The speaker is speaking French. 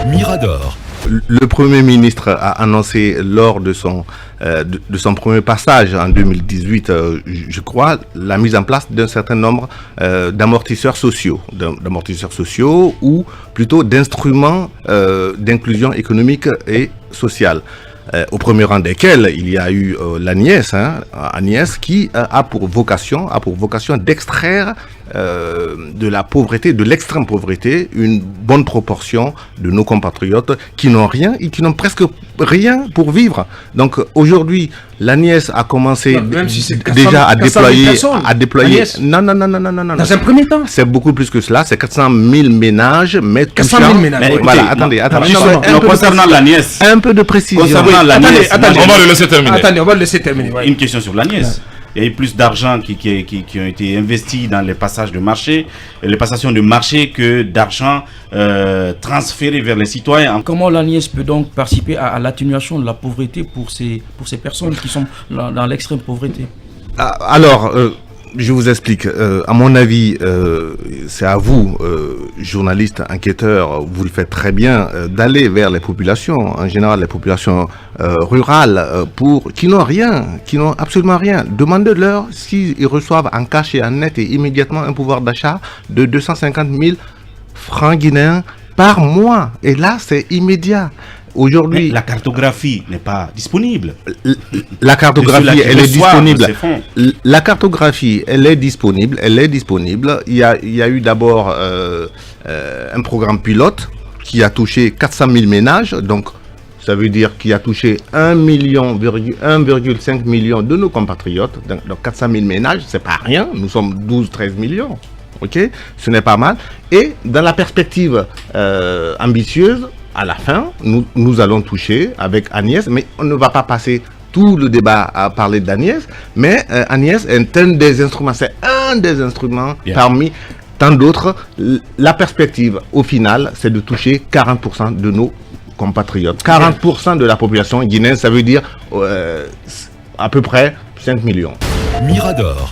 Mirador. Le Premier ministre a annoncé lors de son premier passage en 2018, je crois, la mise en place d'un certain nombre d'amortisseurs sociaux, ou plutôt d'instruments d'inclusion économique et sociale. Au premier rang desquels il y a eu l'ANIES, Agnès, qui a pour vocation d'extraire de la pauvreté, de l'extrême pauvreté, une bonne proportion de nos compatriotes qui n'ont rien et qui n'ont presque rien pour vivre. Donc aujourd'hui, l'ANIES a commencé déjà à déployer. Non. Dans un premier temps, c'est beaucoup plus que cela. C'est 400 000 ménages, mais 400 000 ménages. Mais écoutez, voilà, attendez. Concernant l'ANIES. Un peu de précision. Concernant l'ANIES. On va le laisser terminer. Attendez, on va le laisser terminer. Ouais. Une question sur l'ANIES. Il y a eu plus d'argent qui ont été investis dans les passages de marché, les passations de marché, que d'argent transféré vers les citoyens. Comment l'ANIES peut donc participer à l'atténuation de la pauvreté pour ces personnes qui sont dans l'extrême pauvreté? Alors, je vous explique. À mon avis, c'est à vous, journalistes, enquêteurs, vous le faites très bien, d'aller vers les populations, en général les populations rurales, qui n'ont absolument rien. Demandez-leur s'ils reçoivent en cash et en net et immédiatement un pouvoir d'achat de 250 000 francs guinéens par mois. Et là, c'est immédiat. Aujourd'hui, la cartographie n'est pas disponible. La cartographie, elle est disponible. La cartographie, elle est disponible. Il y a eu d'abord un programme pilote qui a touché 400 000 ménages. Donc, ça veut dire qu'il a touché 1,5 million de nos compatriotes. Donc 400 000 ménages, c'est pas rien. Nous sommes 12-13 millions. Ok, ce n'est pas mal. Et dans la perspective ambitieuse, à la fin, nous allons toucher avec Agnès, mais on ne va pas passer tout le débat à parler d'Agnès, mais Agnès est un des instruments, parmi tant d'autres. La perspective, au final, c'est de toucher 40% de nos compatriotes. 40% de la population guinéenne, ça veut dire à peu près 5 millions. Mirador.